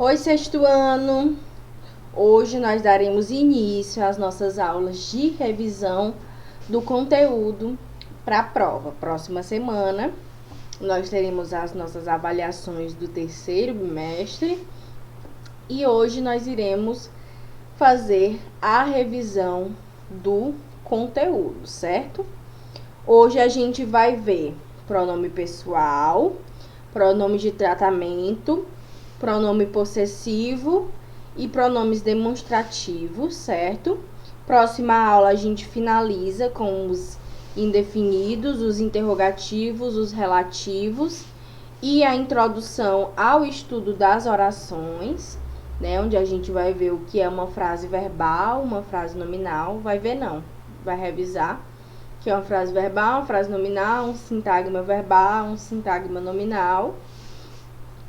Oi, sexto ano! Hoje nós daremos início às nossas aulas de revisão do conteúdo para a prova. Próxima semana nós teremos as nossas avaliações do terceiro bimestre e hoje nós iremos fazer a revisão do conteúdo, certo? Hoje a gente vai ver pronome pessoal, pronome de tratamento, pronome possessivo e pronomes demonstrativos, certo? Próxima aula a gente finaliza com os indefinidos, os interrogativos, os relativos e a introdução ao estudo das orações, né? Onde a gente vai ver o que é uma frase verbal, uma frase nominal. Vai ver não, vai revisar que é uma frase verbal, uma frase nominal, um sintagma verbal, um sintagma nominal.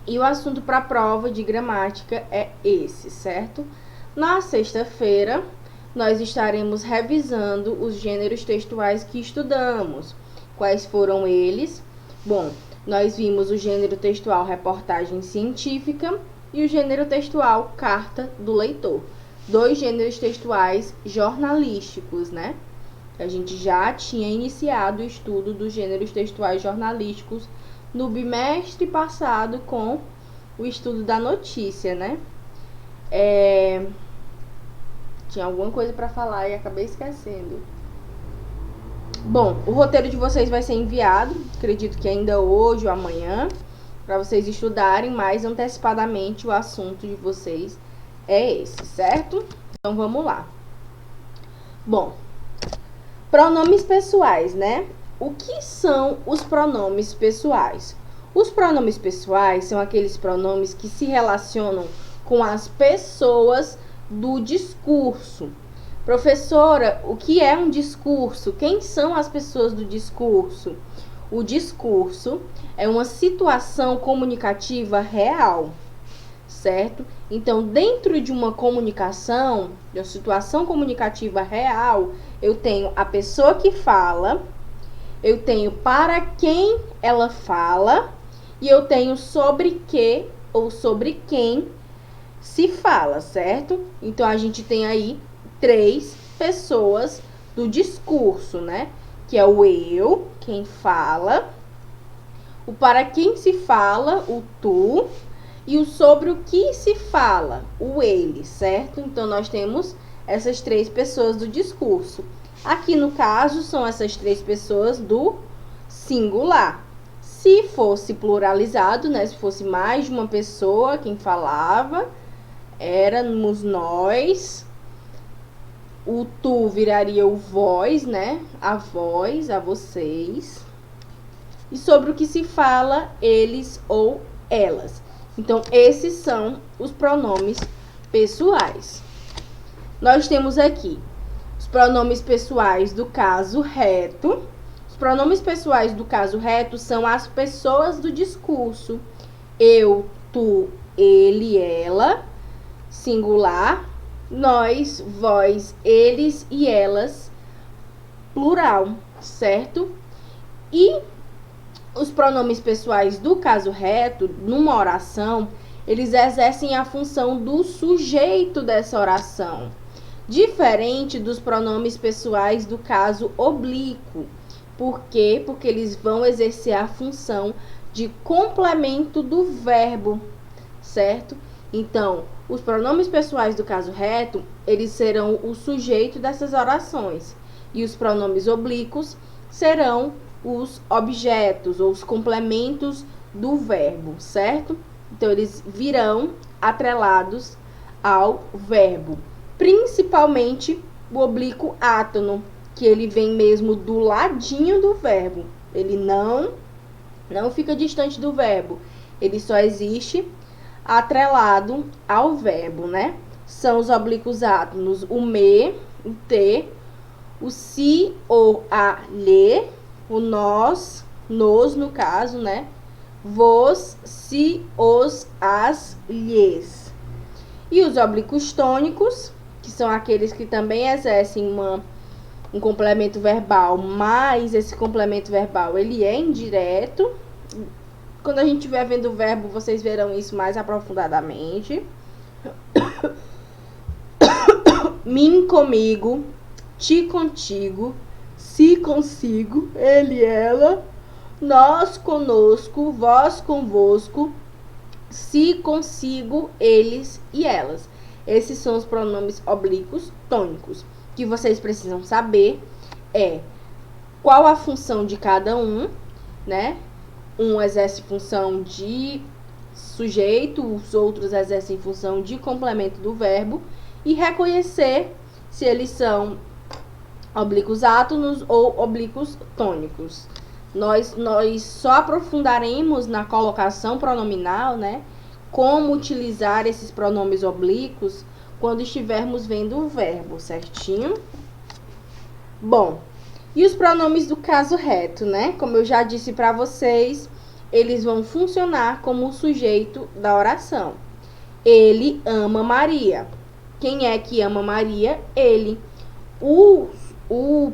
E o assunto para a prova de gramática é esse, certo? Na sexta-feira, nós estaremos revisando os gêneros textuais que estudamos. Quais foram eles? Bom, nós vimos o gênero textual reportagem científica e o gênero textual carta do leitor. 2 gêneros textuais jornalísticos, né? A gente já tinha iniciado o estudo dos gêneros textuais jornalísticos no bimestre passado com o estudo da notícia, né? Tinha alguma coisa para falar e acabei esquecendo. Bom, o roteiro de vocês vai ser enviado, acredito que ainda hoje ou amanhã, para vocês estudarem mais antecipadamente o assunto de vocês é esse, certo? Então vamos lá. Bom, pronomes pessoais, né? O que são os pronomes pessoais? Os pronomes pessoais são aqueles pronomes que se relacionam com as pessoas do discurso. Professora, o que é um discurso? Quem são as pessoas do discurso? O discurso é uma situação comunicativa real, certo? Então, dentro de uma comunicação, de uma situação comunicativa real, eu tenho a pessoa que fala, eu tenho para quem ela fala e eu tenho sobre que ou sobre quem se fala, certo? Então, a gente tem aí 3 pessoas do discurso, né? Que é o eu, quem fala, o para quem se fala, o tu, e o sobre o que se fala, o ele, certo? Então, nós temos essas 3 pessoas do discurso. Aqui, no caso, são essas 3 pessoas do singular. Se fosse pluralizado, né? Se fosse mais de uma pessoa quem falava, éramos nós. O tu viraria o vós, né? A vós, a vocês. E sobre o que se fala, eles ou elas. Então, esses são os pronomes pessoais. Nós temos aqui os pronomes pessoais do caso reto. Os pronomes pessoais do caso reto são as pessoas do discurso. Eu, tu, ele, ela, singular. Nós, vós, eles e elas, plural, certo? E os pronomes pessoais do caso reto, numa oração, eles exercem a função do sujeito dessa oração, diferente dos pronomes pessoais do caso oblíquo. Por quê? Porque eles vão exercer a função de complemento do verbo, certo? Então, os pronomes pessoais do caso reto, eles serão o sujeito dessas orações. E os pronomes oblíquos serão os objetos ou os complementos do verbo, certo? Então, eles virão atrelados ao verbo. Principalmente o oblíquo átono, que ele vem mesmo do ladinho do verbo. Ele não fica distante do verbo. Ele só existe atrelado ao verbo, né? São os oblíquos átonos, o me, o te, o si ou a lhe, o nós, nos no caso, né? Vos, si, os, as, lhes. E os oblíquos tônicos, que são aqueles que também exercem um complemento verbal, mas esse complemento verbal ele é indireto, Quando a gente estiver vendo o verbo, vocês verão isso mais aprofundadamente. Mim comigo, ti contigo, se consigo, ele, ela, nós conosco, vós convosco, se consigo, eles e elas. Esses são os pronomes oblíquos tônicos. O que vocês precisam saber é qual a função de cada um, né? Um exerce função de sujeito, os outros exercem função de complemento do verbo, e reconhecer se eles são oblíquos átonos ou oblíquos tônicos. Nós só aprofundaremos na colocação pronominal, né? Como utilizar esses pronomes oblíquos quando estivermos vendo o verbo, certinho? Bom, e os pronomes do caso reto, né? Como eu já disse para vocês, eles vão funcionar como o sujeito da oração. Ele ama Maria. Quem é que ama Maria? Ele. O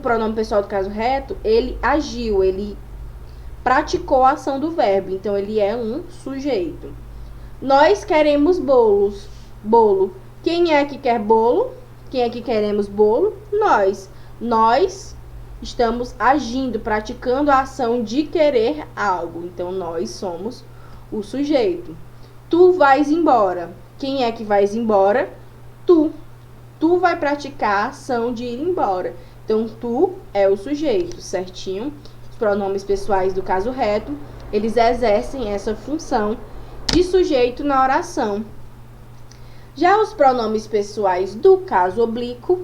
pronome pessoal do caso reto, ele agiu, ele praticou a ação do verbo, então ele é um sujeito. Nós queremos bolo. Quem é que quer bolo? Quem é que queremos bolo? Nós. Nós estamos agindo, praticando a ação de querer algo, então nós somos o sujeito. Tu vais embora. Quem é que vais embora? Tu. Tu vai praticar a ação de ir embora. Então, tu é o sujeito, certinho? Os pronomes pessoais do caso reto, eles exercem essa função de sujeito na oração. Já os pronomes pessoais do caso oblíquo,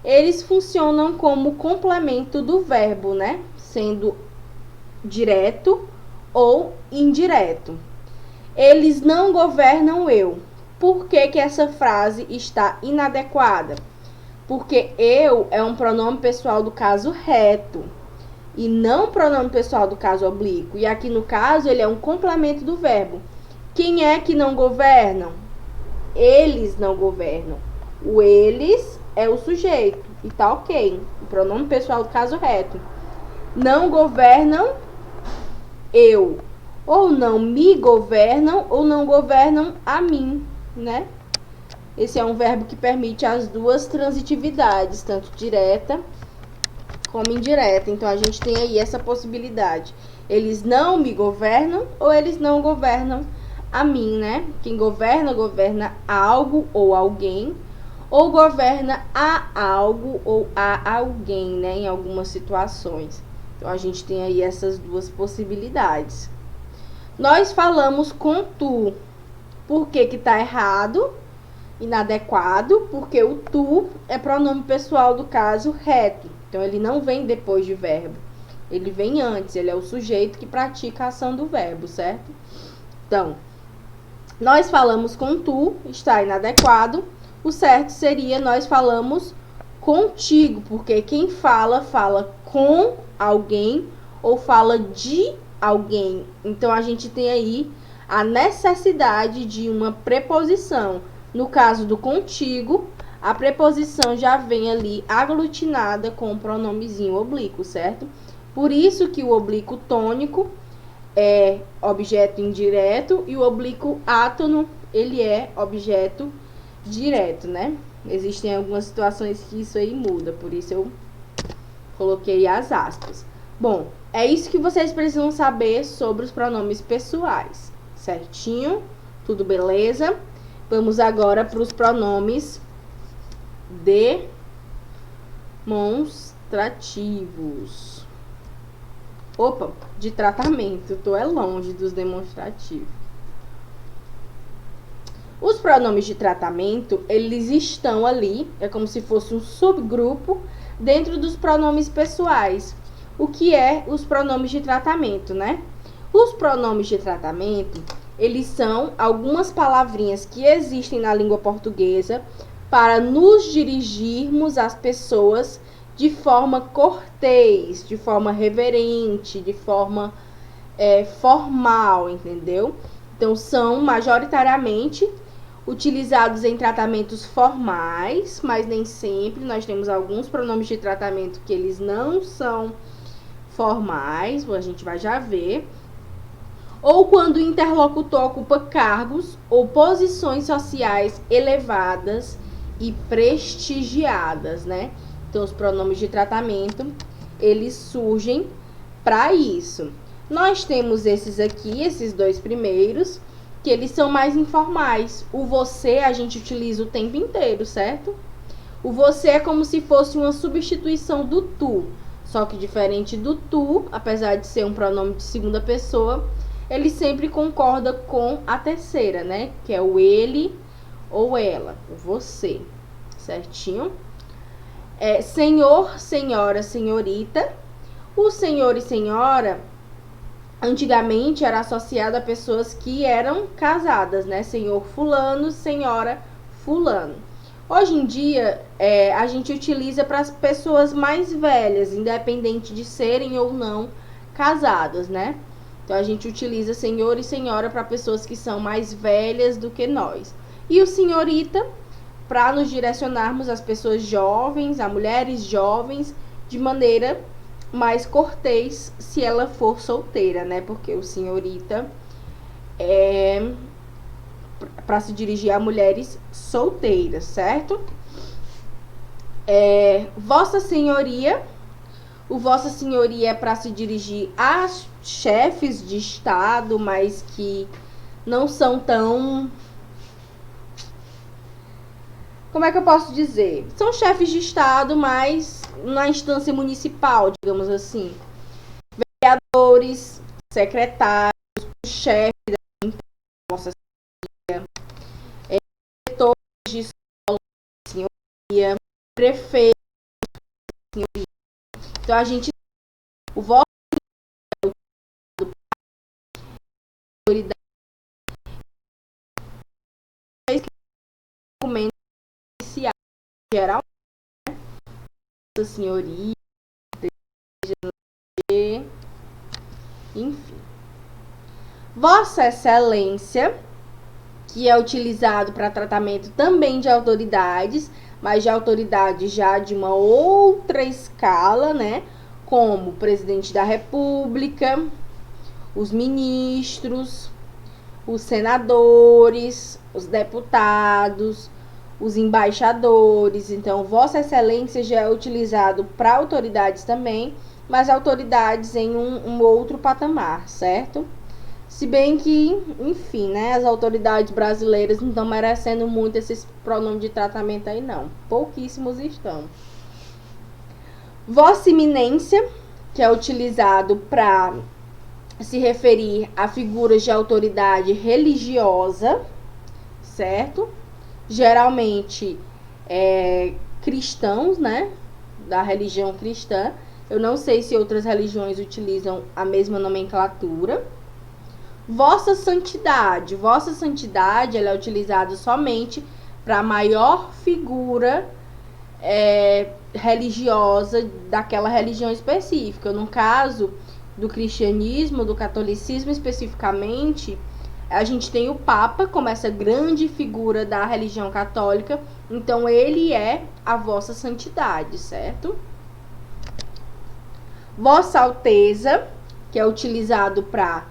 eles funcionam como complemento do verbo, né? Sendo direto ou indireto. Eles não governam eu. Por que essa frase está inadequada? Porque eu é um pronome pessoal do caso reto e não pronome pessoal do caso oblíquo. E aqui no caso ele é um complemento do verbo. Quem é que não governam? Eles não governam. O eles é o sujeito e tá ok. O pronome pessoal do caso reto. Não governam eu. Ou não me governam ou não governam a mim, né? Esse é um verbo que permite as duas transitividades, tanto direta como indireta. Então, a gente tem aí essa possibilidade. Eles não me governam ou eles não governam a mim, né? Quem governa, governa algo ou alguém, ou governa a algo ou a alguém, né? Em algumas situações. Então, a gente tem aí essas duas possibilidades. Nós falamos com tu. Por que tá errado? Inadequado, porque o tu é pronome pessoal do caso reto. Então, ele não vem depois de verbo. Ele vem antes, ele é o sujeito que pratica a ação do verbo, certo? Então, nós falamos com tu, está inadequado. O certo seria nós falamos contigo, porque quem fala, fala com alguém ou fala de alguém. Então, a gente tem aí a necessidade de uma preposição. No caso do contigo, a preposição já vem ali aglutinada com o pronomezinho oblíquo, certo? Por isso que o oblíquo tônico é objeto indireto e o oblíquo átono, ele é objeto direto, né? Existem algumas situações que isso aí muda, por isso eu coloquei as aspas. Bom, é isso que vocês precisam saber sobre os pronomes pessoais, certinho? Tudo beleza? Vamos agora para os pronomes demonstrativos. Opa, de tratamento, tô longe dos demonstrativos. Os pronomes de tratamento, eles estão ali, é como se fosse um subgrupo dentro dos pronomes pessoais. O que é os pronomes de tratamento, né? Os pronomes de tratamento, eles são algumas palavrinhas que existem na língua portuguesa para nos dirigirmos às pessoas de forma cortês, de forma reverente, de forma formal, entendeu? Então, são majoritariamente utilizados em tratamentos formais, mas nem sempre. Nós temos alguns pronomes de tratamento que eles não são formais, a gente vai já ver. ou quando o interlocutor ocupa cargos ou posições sociais elevadas e prestigiadas, né? Então, os pronomes de tratamento, eles surgem para isso. Nós temos esses aqui, esses dois primeiros, que eles são mais informais. O você a gente utiliza o tempo inteiro, certo? O você é como se fosse uma substituição do tu, só que diferente do tu, apesar de ser um pronome de segunda pessoa, ele sempre concorda com a terceira, né? Que é o ele ou ela, o você, certinho? Senhor, senhora, senhorita. O senhor e senhora, antigamente, era associado a pessoas que eram casadas, né? Senhor fulano, senhora fulano. Hoje em dia, a gente utiliza para as pessoas mais velhas, independente de serem ou não casadas, né? Então, a gente utiliza senhor e senhora para pessoas que são mais velhas do que nós. E o senhorita, para nos direcionarmos às pessoas jovens, a mulheres jovens, de maneira mais cortês, se ela for solteira, né? Porque o senhorita é para se dirigir a mulheres solteiras, certo? Vossa Senhoria. O Vossa Senhoria é para se dirigir a chefes de estado, mas que não são tão... Como é que eu posso dizer? São chefes de estado, mas na instância municipal, digamos assim. Vereadores, secretários, chefes da Vossa Senhoria, diretores de escola, senhoria, prefeito, senhoria. Então a gente, o vosso autoridade documento oficial geral, Vossa Senhoria, enfim. Vossa Excelência, que é utilizado para tratamento também de autoridades, mas de autoridade já de uma outra escala, né? Como o presidente da República, os ministros, os senadores, os deputados, os embaixadores. Então, Vossa Excelência já é utilizado para autoridades também, mas autoridades em um outro patamar, certo? Se bem que, enfim, né, as autoridades brasileiras não estão merecendo muito esses pronomes de tratamento aí, não. Pouquíssimos estão. Vossa Eminência, que é utilizado para se referir a figuras de autoridade religiosa, certo? Geralmente cristãos, né? Da religião cristã. Eu não sei se outras religiões utilizam a mesma nomenclatura. Vossa Santidade. Vossa Santidade, ela é utilizada somente para a maior figura religiosa daquela religião específica. No caso do cristianismo, do catolicismo especificamente, a gente tem o Papa como essa grande figura da religião católica. Então, ele é a Vossa Santidade, certo? Vossa Alteza, que é utilizado para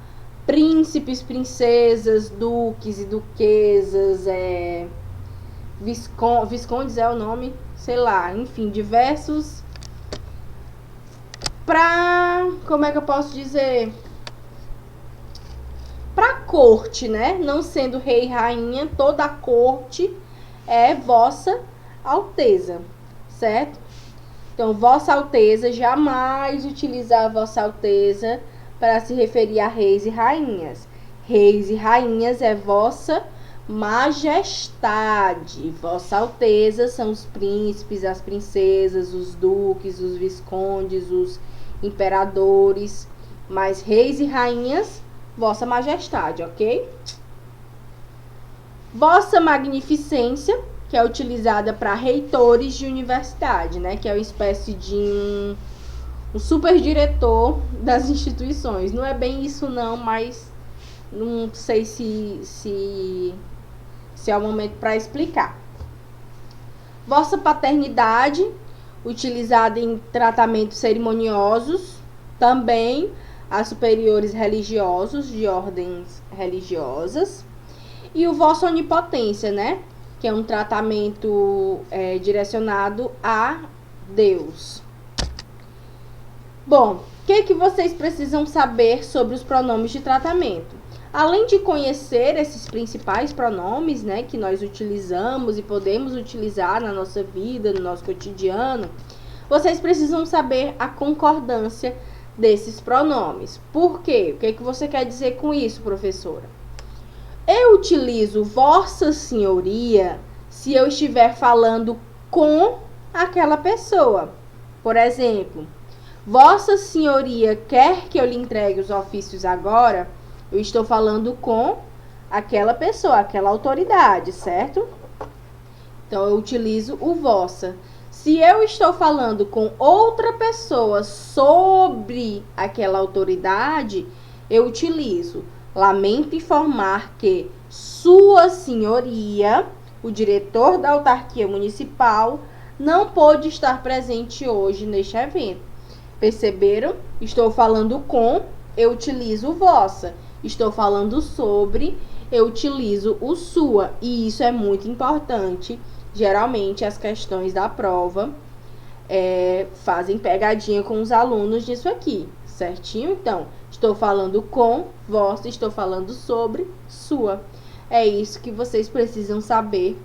príncipes, princesas, duques e duquesas, viscondes é o nome, sei lá, enfim, diversos. Como é que eu posso dizer? Pra corte, né? Não sendo rei e rainha, toda a corte é Vossa Alteza, certo? Então, Vossa Alteza, jamais utilizar Vossa Alteza para se referir a reis e rainhas. Reis e rainhas é Vossa Majestade. Vossa Alteza são os príncipes, as princesas, os duques, os viscondes, os imperadores. Mas reis e rainhas, Vossa Majestade, ok? Vossa Magnificência, que é utilizada para reitores de universidade, né? Que é uma espécie de um super diretor das instituições. Não é bem isso não, mas não sei se é o momento para explicar. Vossa Paternidade, utilizada em tratamentos cerimoniosos também, a superiores religiosos de ordens religiosas. E o vossa onipotência, né? Que é um tratamento direcionado a Deus. Bom, o que vocês precisam saber sobre os pronomes de tratamento? Além de conhecer esses principais pronomes, né, que nós utilizamos e podemos utilizar na nossa vida, no nosso cotidiano, vocês precisam saber a concordância desses pronomes. Por quê? O que você quer dizer com isso, professora? Eu utilizo Vossa Senhoria se eu estiver falando com aquela pessoa. Por exemplo, Vossa Senhoria quer que eu lhe entregue os ofícios agora? Eu estou falando com aquela pessoa, aquela autoridade, certo? Então, eu utilizo o vossa. Se eu estou falando com outra pessoa sobre aquela autoridade, eu utilizo: lamento informar que Sua Senhoria, o diretor da autarquia municipal, não pôde estar presente hoje neste evento. Perceberam? Estou falando com, eu utilizo o vossa. Estou falando sobre, eu utilizo o sua. E isso é muito importante. Geralmente, as questões da prova fazem pegadinha com os alunos nisso aqui, certinho? Então, estou falando com, vossa, estou falando sobre, sua. É isso que vocês precisam saber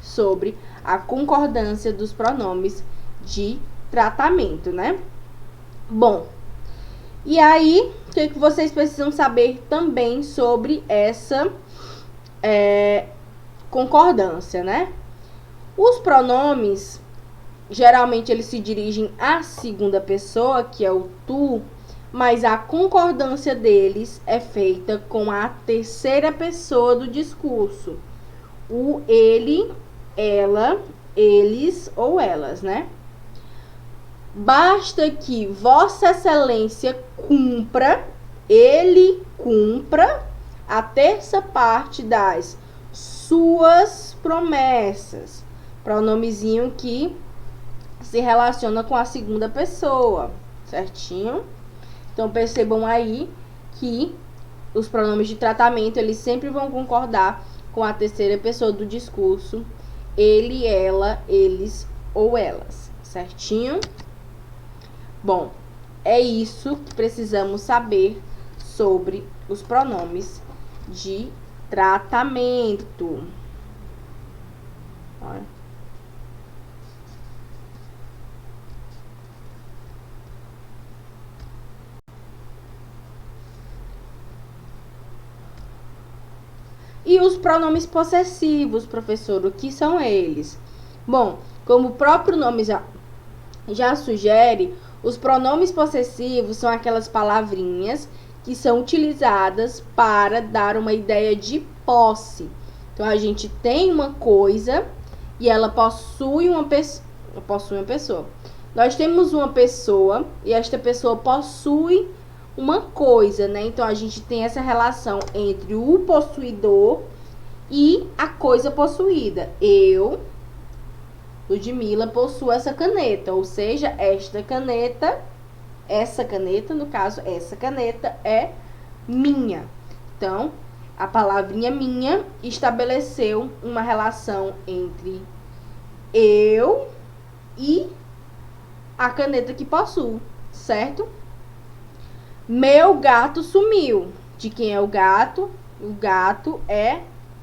sobre a concordância dos pronomes de tratamento, né? Bom, e aí, o que vocês precisam saber também sobre essa concordância, né? Os pronomes, geralmente, eles se dirigem à segunda pessoa, que é o tu, mas a concordância deles é feita com a terceira pessoa do discurso. O ele, ela, eles ou elas, né? Basta que Vossa Excelência cumpra, ele cumpra a terça parte das suas promessas. Pronomezinho que se relaciona com a segunda pessoa, certinho? Então, percebam aí que os pronomes de tratamento, eles sempre vão concordar com a terceira pessoa do discurso. Ele, ela, eles ou elas, certinho? Bom, é isso que precisamos saber sobre os pronomes de tratamento. Olha. E os pronomes possessivos, professor, o que são eles? Bom, como o próprio nome já sugere, os pronomes possessivos são aquelas palavrinhas que são utilizadas para dar uma ideia de posse. Então, a gente tem uma coisa e ela possui uma pessoa. Nós temos uma pessoa e esta pessoa possui uma coisa, né? Então, a gente tem essa relação entre o possuidor e a coisa possuída. Eu, Ludmila, possuo essa caneta, ou seja, essa caneta, no caso, essa caneta é minha. Então, a palavrinha minha estabeleceu uma relação entre eu e a caneta que possuo, certo? Meu gato sumiu. De quem é o gato? O gato é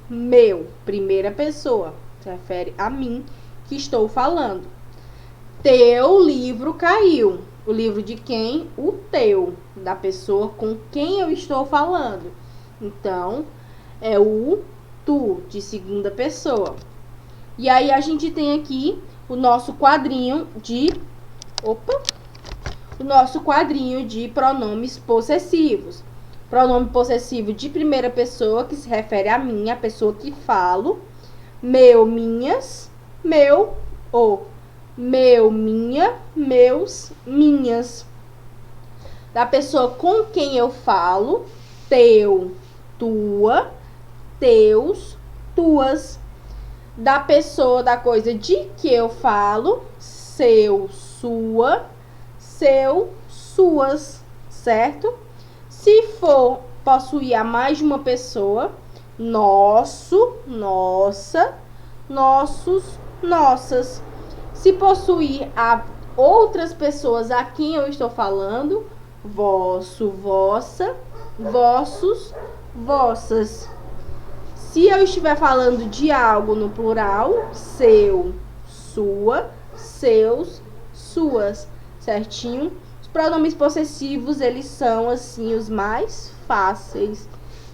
meu, primeira pessoa, se refere a mim que estou falando. Teu livro caiu. O livro de quem? O teu, da pessoa com quem eu estou falando. Então, é o tu, de segunda pessoa. E aí, a gente tem aqui o nosso quadrinho de... o nosso quadrinho de pronomes possessivos. Pronome possessivo de primeira pessoa, que se refere a mim, a pessoa que falo. Meu, minhas, meu, ou meu, minha, meus, minhas. Da pessoa com quem eu falo, teu, tua, teus, tuas. Da pessoa, da coisa de que eu falo, seu, sua, seu, suas, certo? for possuir a mais de uma pessoa, nosso, nossa, nossos, nossas. Se possuir a outras pessoas a quem eu estou falando, vosso, vossa, vossos, vossas. Se eu estiver falando de algo no plural, seu, sua, seus, suas, certinho? Os pronomes possessivos, eles são, assim, os mais fáceis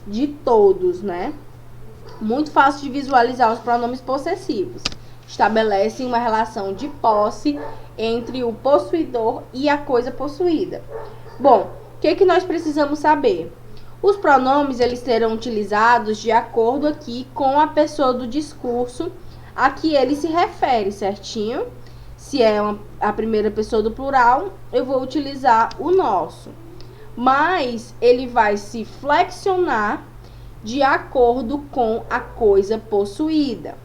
de todos, né? Muito fácil de visualizar os pronomes possessivos. Estabelecem uma relação de posse entre o possuidor e a coisa possuída. Bom, o que nós precisamos saber? Os pronomes, eles serão utilizados de acordo aqui com a pessoa do discurso a que ele se refere, certinho? Se é a primeira pessoa do plural, eu vou utilizar o nosso. Mas ele vai se flexionar de acordo com a coisa possuída.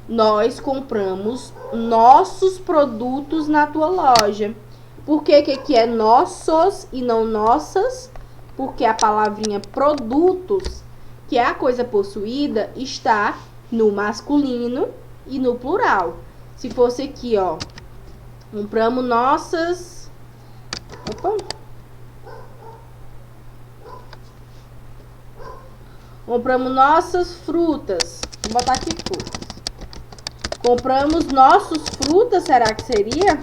Nós compramos nossos produtos na tua loja. Por que aqui é nossos e não nossas? Porque a palavrinha produtos, que é a coisa possuída, está no masculino e no plural. Se fosse aqui, ó, compramos nossas... Opa! Compramos nossas frutas. Vou botar aqui frutas. Compramos nossos frutas, será que seria?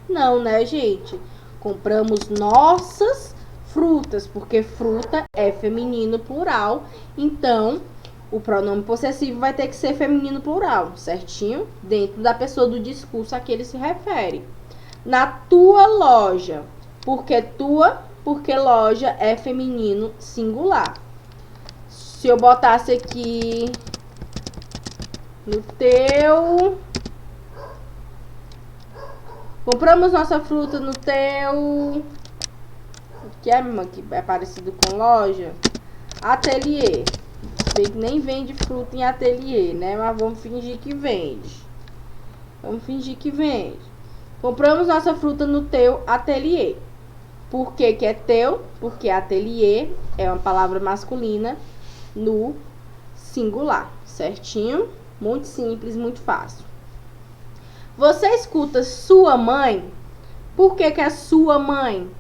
Não, né, gente? Compramos nossas frutas, porque fruta é feminino plural, então o pronome possessivo vai ter que ser feminino plural, certinho? Dentro da pessoa do discurso a que ele se refere. Na tua loja, porque loja é feminino singular. Se eu botasse aqui no teu... Compramos nossa fruta no teu... Que é, que é parecido com loja. Ateliê. Bem que nem vende fruta em ateliê, né? Mas vamos fingir que vende. Vamos fingir que vende. Compramos nossa fruta no teu ateliê. Por que que é teu? Porque ateliê é uma palavra masculina no singular, certinho? Muito simples, muito fácil. Você escuta sua mãe? Por que que é sua mãe?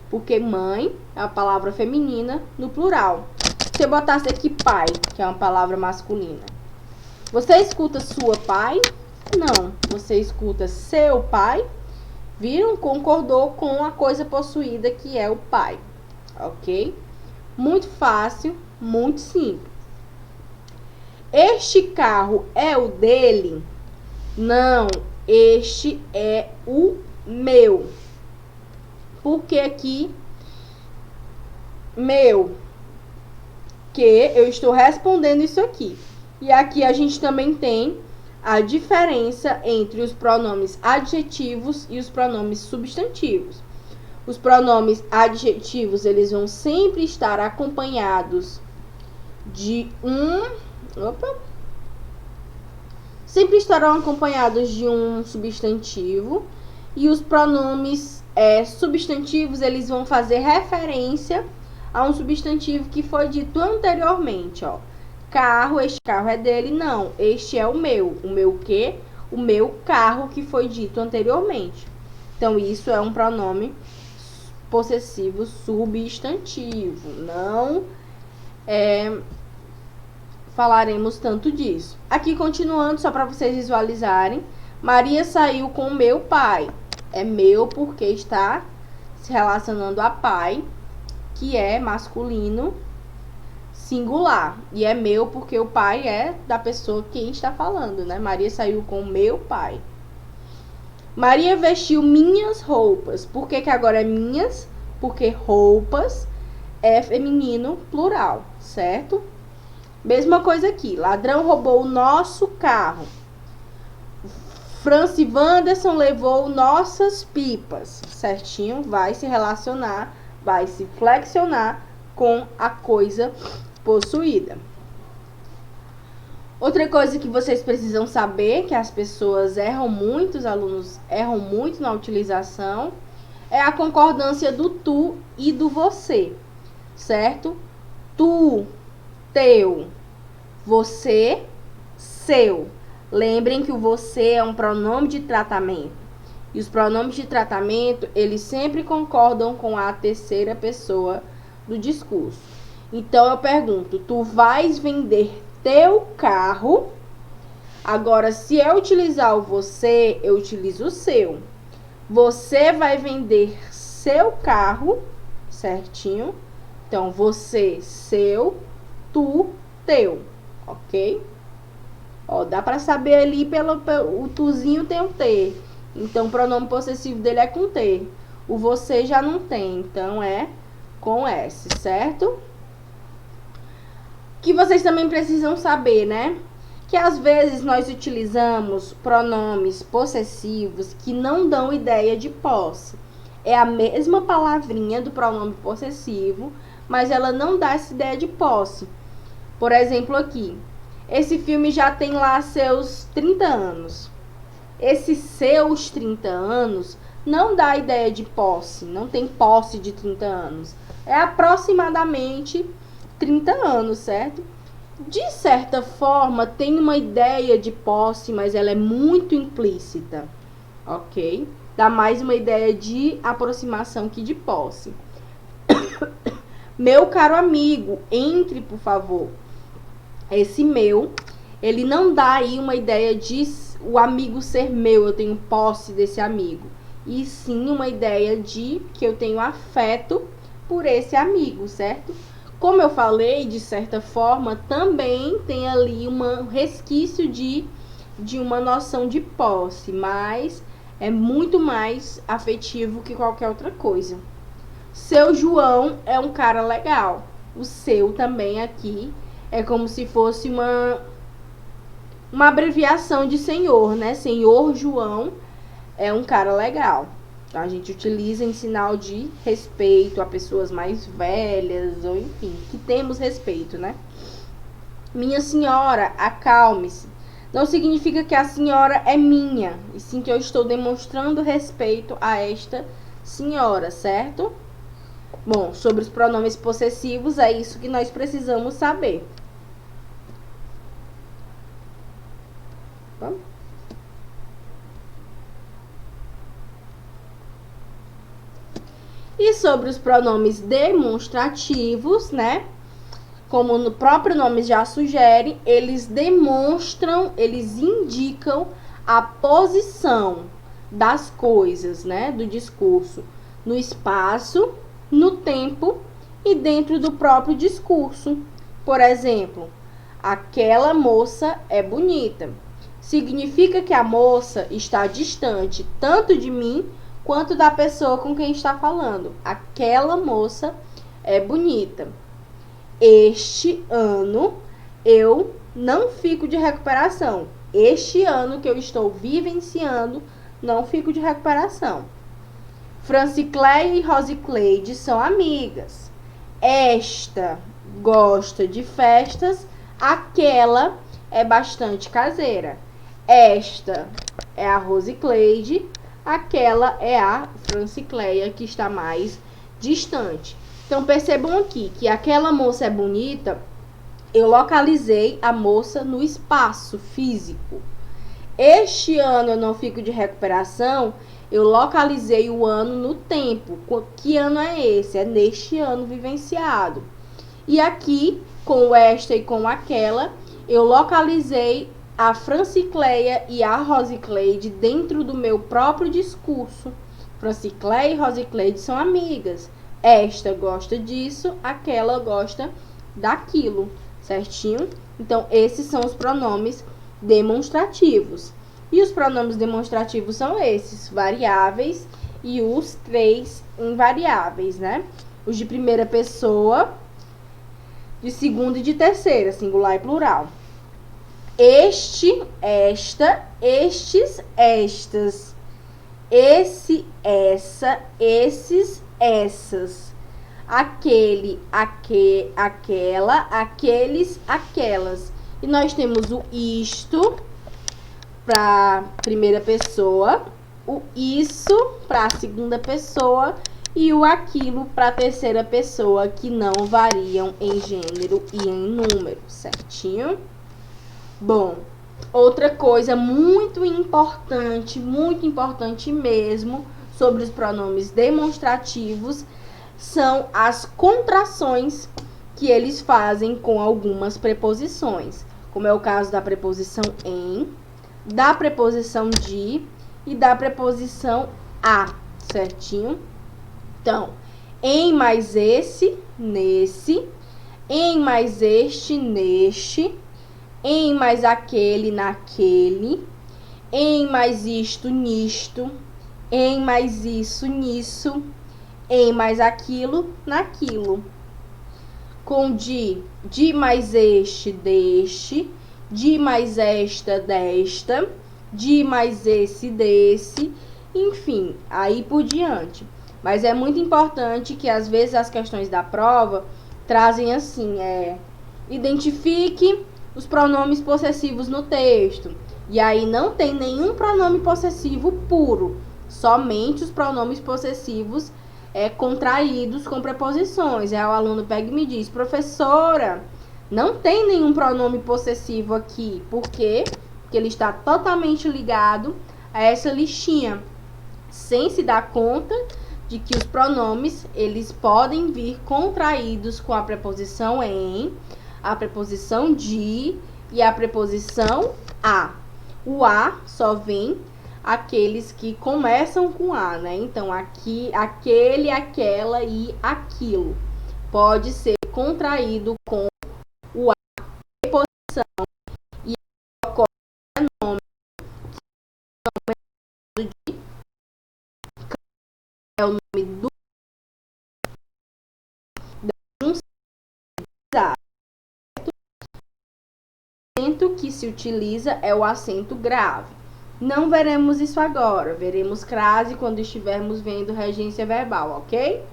Porque mãe é uma palavra feminina no plural. Se eu botasse aqui pai, que é uma palavra masculina. Você escuta sua pai? Não. Você escuta seu pai? Viram? Concordou com a coisa possuída que é o pai. Ok? Muito fácil, muito simples. Este carro é o dele? Não. Este é o meu. Porque aqui, meu, que eu estou respondendo isso aqui. E aqui a gente também tem a diferença entre os pronomes adjetivos e os pronomes substantivos. Os pronomes adjetivos, eles vão sempre estar acompanhados de sempre estarão acompanhados de um substantivo. E os pronomes substantivos, eles vão fazer referência a um substantivo que foi dito anteriormente, ó. Carro, este carro é dele, não. Este é o meu. O meu quê? O meu carro, que foi dito anteriormente. Então, isso é um pronome possessivo substantivo. Não falaremos tanto disso. Aqui, continuando, só para vocês visualizarem. Maria saiu com meu pai. É meu porque está se relacionando a pai, que é masculino singular. E é meu porque o pai é da pessoa quem está falando, né? Maria saiu com meu pai. Maria vestiu minhas roupas. Por que que agora é minhas? Porque roupas é feminino plural, certo? Mesma coisa aqui. Ladrão roubou o nosso carro. Franci Wanderson levou nossas pipas, certinho? Vai se relacionar, vai se flexionar com a coisa possuída. Outra coisa que vocês precisam saber, que as pessoas erram muito, os alunos erram muito na utilização, é a concordância do tu e do você. certo? Tu, teu. Você, seu. Lembrem que o você é um pronome de tratamento. E os pronomes de tratamento, eles sempre concordam com a terceira pessoa do discurso. Então, eu pergunto, tu vais vender teu carro? Agora, se eu utilizar o você, eu utilizo o seu. Você vai vender seu carro, certinho? Então, você, seu, tu, teu, ok? Ó, dá pra saber ali o tuzinho tem o T. Então, o pronome possessivo dele é com T. O você já não tem, então é com S, certo? Que vocês também precisam saber, né? Que às vezes nós utilizamos pronomes possessivos que não dão ideia de posse. É a mesma palavrinha do pronome possessivo, mas ela não dá essa ideia de posse. Por exemplo, aqui. Esse filme já tem lá seus 30 anos. Esses seus 30 anos não dá ideia de posse, não tem posse de 30 anos. É aproximadamente 30 anos, certo? De certa forma, tem uma ideia de posse, mas ela é muito implícita, ok? Dá mais uma ideia de aproximação que de posse. Meu caro amigo, entre, por favor. Esse meu, ele não dá aí uma ideia de o amigo ser meu, eu tenho posse desse amigo. E sim uma ideia de que eu tenho afeto por esse amigo, certo? Como eu falei, de certa forma, também tem ali um resquício de uma noção de posse, mas é muito mais afetivo que qualquer outra coisa. Seu João é um cara legal. O seu também aqui é como se fosse uma abreviação de senhor, né? Senhor João é um cara legal. Então, a gente utiliza em sinal de respeito a pessoas mais velhas, ou enfim, que temos respeito, né? Minha senhora, acalme-se. Não significa que a senhora é minha, e sim que eu estou demonstrando respeito a esta senhora, certo? Bom, sobre os pronomes possessivos, é isso que nós precisamos saber. Vamos? E sobre os pronomes demonstrativos, né? Como o próprio nome já sugere, eles demonstram, eles indicam a posição das coisas, né? Do discurso no espaço, no tempo e dentro do próprio discurso. Por exemplo, aquela moça é bonita. Significa que a moça está distante tanto de mim quanto da pessoa com quem está falando. Aquela moça é bonita. Este ano eu não fico de recuperação. Este ano que eu estou vivenciando, não fico de recuperação. Francicleia e Rosicleide são amigas. Esta gosta de festas, aquela é bastante caseira. Esta é a Rosicleide, aquela é a Francicleia, que está mais distante. Então, percebam aqui que aquela moça é bonita, eu localizei a moça no espaço físico. Este ano eu não fico de recuperação, eu localizei o ano no tempo. Que ano é esse? É neste ano vivenciado. E aqui, com esta e com aquela, eu localizei a Francicleia e a Rosicleide dentro do meu próprio discurso. Francicleia e Rosicleide são amigas. Esta gosta disso, aquela gosta daquilo, certinho? Então, esses são os pronomes demonstrativos. E os pronomes demonstrativos são esses, variáveis, e os 3 invariáveis, né? Os de primeira pessoa, de segunda e de terceira, singular e plural. Este, esta, estes, estas. Esse, essa, esses, essas. Aquele, aquela, aqueles, aquelas. E nós temos o isto para primeira pessoa, o isso para a segunda pessoa e o aquilo para terceira pessoa que não variam em gênero e em número, certinho? Bom, outra coisa muito importante mesmo sobre os pronomes demonstrativos são as contrações que eles fazem com algumas preposições, como é o caso da preposição em, da preposição de e da preposição a, certinho? Então, em mais esse, nesse, em mais este, neste, em mais aquele, naquele, em mais isto, nisto, em mais isso, nisso, em mais aquilo, naquilo. Com de mais este, deste, de mais esta, desta, de mais esse, desse, enfim, aí por diante. Mas é muito importante que às vezes as questões da prova trazem assim, identifique os pronomes possessivos no texto. E aí não tem nenhum pronome possessivo puro, somente os pronomes possessivos contraídos com preposições. Aí o aluno pega e me diz, professora, não tem nenhum pronome possessivo aqui. Por quê? Porque ele está totalmente ligado a essa listinha, sem se dar conta de que os pronomes, eles podem vir contraídos com a preposição em, a preposição de e a preposição a. O a só vem aqueles que começam com a, né? Então, aqui, aquele, aquela e aquilo. Pode ser contraído com o a, preposição, e ocorre o nome de é o nome do acento que se utiliza é o acento grave. Não veremos isso agora, veremos crase quando estivermos vendo regência verbal, ok?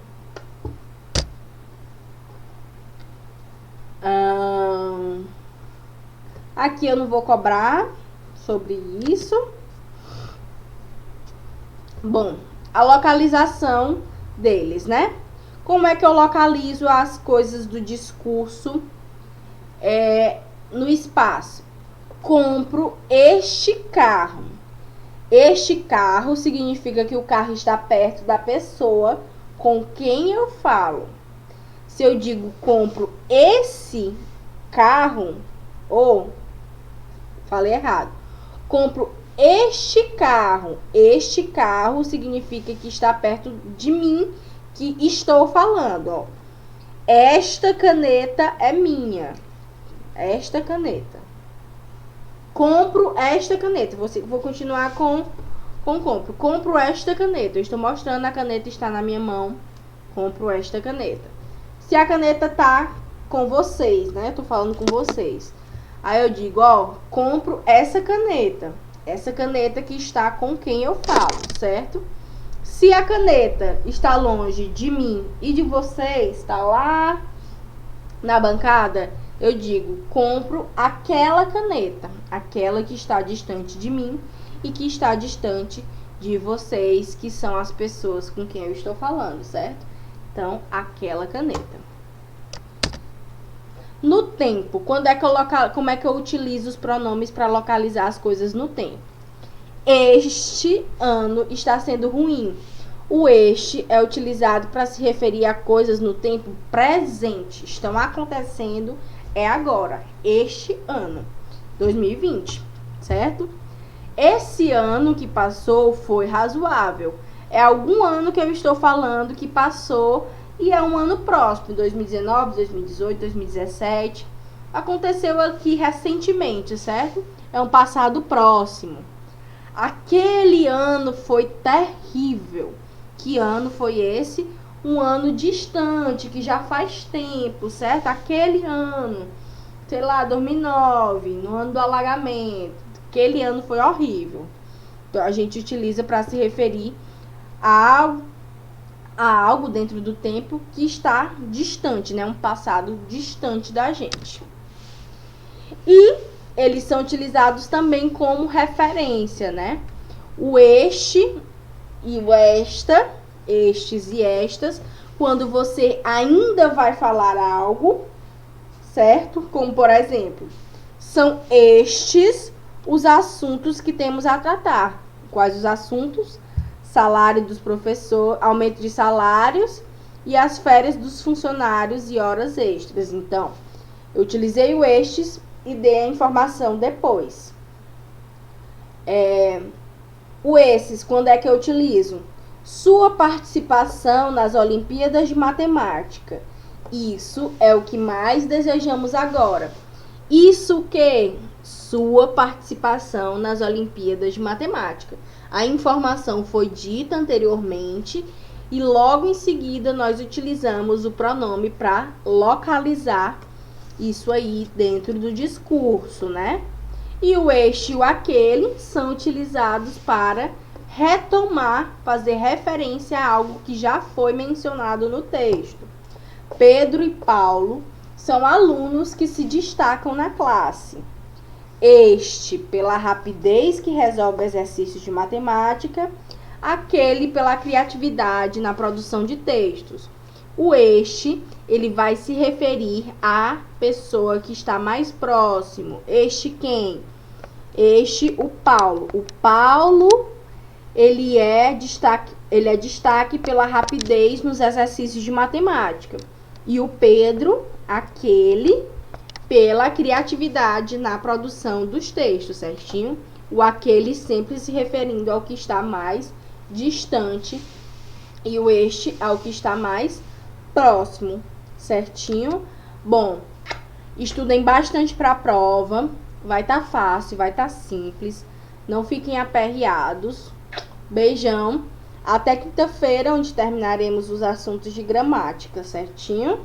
Aqui eu não vou cobrar sobre isso. Bom, a localização deles, né? Como é que eu localizo as coisas do discurso no espaço? Compro este carro. Este carro significa que o carro está perto da pessoa com quem eu falo. Se eu digo compro esse carro, ou falei errado, compro este carro significa que está perto de mim, que estou falando, ó. Esta caneta é minha. Esta caneta. Compro esta caneta. Vou continuar com compro. Compro esta caneta. Eu estou mostrando, a caneta está na minha mão. Compro esta caneta. Se a caneta tá com vocês, né? Eu tô falando com vocês. Aí eu digo, ó, compro essa caneta. Essa caneta que está com quem eu falo, certo? Se a caneta está longe de mim e de vocês, está lá na bancada, eu digo, compro aquela caneta. Aquela que está distante de mim e que está distante de vocês, que são as pessoas com quem eu estou falando, certo? Então, aquela caneta. No tempo, como é que eu utilizo os pronomes para localizar as coisas no tempo? Este ano está sendo ruim. O este é utilizado para se referir a coisas no tempo presente. Estão acontecendo, é agora. Este ano, 2020, certo? Esse ano que passou foi razoável. É algum ano que eu estou falando que passou e é um ano próximo, 2019, 2018, 2017. Aconteceu aqui recentemente, certo? É um passado próximo. Aquele ano foi terrível. Que ano foi esse? Um ano distante, que já faz tempo, certo? Aquele ano, sei lá, 2009, no ano do alagamento. Aquele ano foi horrível. Então, a gente utiliza para se referir a algo dentro do tempo que está distante, né? Um passado distante da gente. E eles são utilizados também como referência, né? O este e o esta estes e estas, quando você ainda vai falar algo, certo? Como, por exemplo, são estes os assuntos que temos a tratar. Quais os assuntos? Salário dos professores, aumento de salários e as férias dos funcionários e horas extras. Então, eu utilizei o estes e dei a informação depois. O esses, quando é que eu utilizo? Sua participação nas Olimpíadas de Matemática. Isso é o que mais desejamos agora. Isso que? Sua participação nas Olimpíadas de Matemática. A informação foi dita anteriormente e logo em seguida nós utilizamos o pronome para localizar isso aí dentro do discurso, né? E o este e o aquele são utilizados para retomar, fazer referência a algo que já foi mencionado no texto. Pedro e Paulo são alunos que se destacam na classe. Este pela rapidez que resolve exercícios de matemática, aquele pela criatividade na produção de textos. O este, ele vai se referir à pessoa que está mais próximo. Este quem? Este, o Paulo. O Paulo, ele é destaque pela rapidez nos exercícios de matemática. E o Pedro, aquele, pela criatividade na produção dos textos, certinho? O aquele sempre se referindo ao que está mais distante e o este ao que está mais próximo, certinho? Bom, estudem bastante para a prova, vai estar fácil, vai estar simples, não fiquem aperreados. Beijão, até quinta-feira, onde terminaremos os assuntos de gramática, certinho?